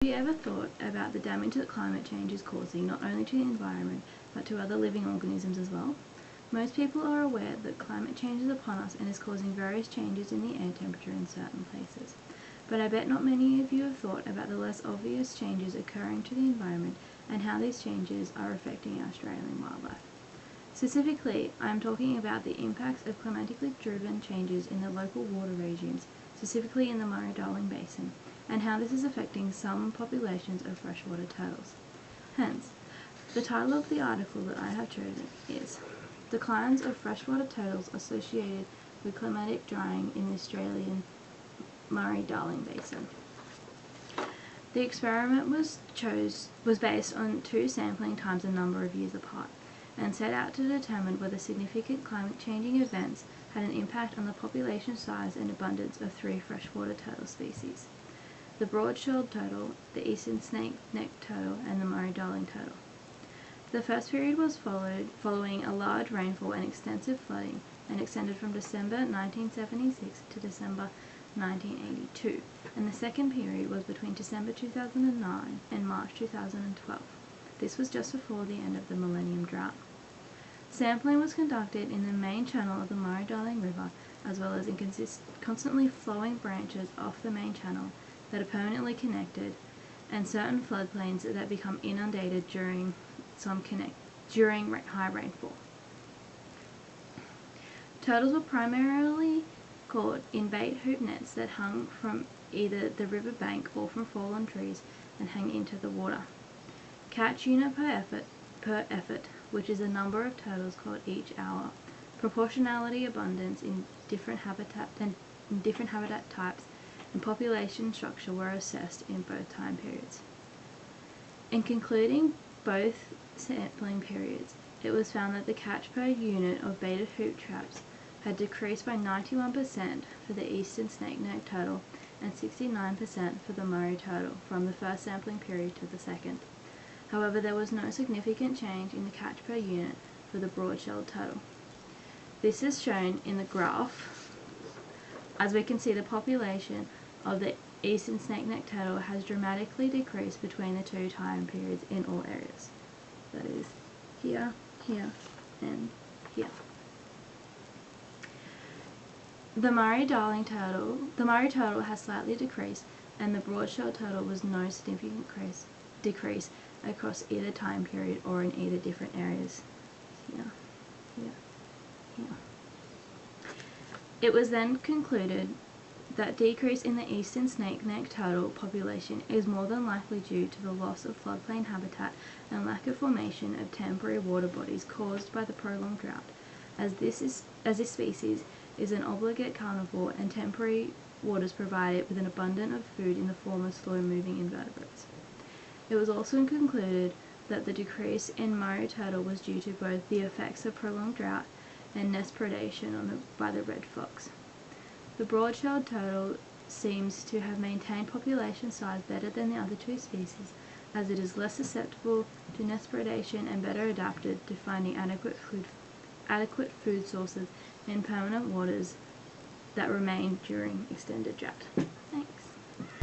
Have you ever thought about the damage that climate change is causing not only to the environment but to other living organisms as well? Most people are aware that climate change is upon us and is causing various changes in the air temperature in certain places. But I bet not many of you have thought about the less obvious changes occurring to the environment and how these changes are affecting our Australian wildlife. Specifically, I am talking about the impacts of climatically driven changes in the local water regimes, specifically in the Murray-Darling Basin, and how this is affecting some populations of freshwater turtles. Hence, the title of the article that I have chosen is Declines of Freshwater Turtles Associated with Climatic Drying in the Australian Murray-Darling Basin. The experiment was based on 2 sampling times a number of years apart, and set out to determine whether significant climate-changing events had an impact on the population size and abundance of 3 freshwater turtle species: the broad-shelled turtle, the eastern snake-necked turtle, and the Murray-Darling turtle. The first period was following a large rainfall and extensive flooding, and extended from December 1976 to December 1982, and the second period was between December 2009 and March 2012. This was just before the end of the millennium drought. Sampling was conducted in the main channel of the Murray-Darling River, as well as in constantly flowing branches off the main channel that are permanently connected, and certain floodplains that become inundated during high rainfall. Turtles were primarily caught in bait hoop nets that hung from either the river bank or from fallen trees and hang into the water. Catch unit per effort, which is the number of turtles caught each hour, proportionality abundance in different habitat types, and population structure were assessed in both time periods. In concluding both sampling periods, it was found that the catch per unit of baited hoop traps had decreased by 91% for the eastern snake-necked turtle and 69% for the Murray turtle from the first sampling period to the second. However, there was no significant change in the catch per unit for the broad-shelled turtle. This is shown in the graph. As we can see, the population of the eastern snake-necked turtle has dramatically decreased between the 2 time periods in all areas. That is, here, here, and here. The Murray turtle has slightly decreased, and the broad-shelled turtle was no significant decrease across either time period or in either different areas. Here, here, here. It was then concluded that decrease in the eastern snake-necked turtle population is more than likely due to the loss of floodplain habitat and lack of formation of temporary water bodies caused by the prolonged drought, as this species is an obligate carnivore, and temporary waters provide it with an abundance of food in the form of slow-moving invertebrates. It was also concluded that the decrease in Murray turtle was due to both the effects of prolonged drought and nest predation by the red fox. The broad-shelled turtle seems to have maintained population size better than the other 2 species, as it is less susceptible to nest predation and better adapted to finding adequate food sources in permanent waters that remain during extended drought.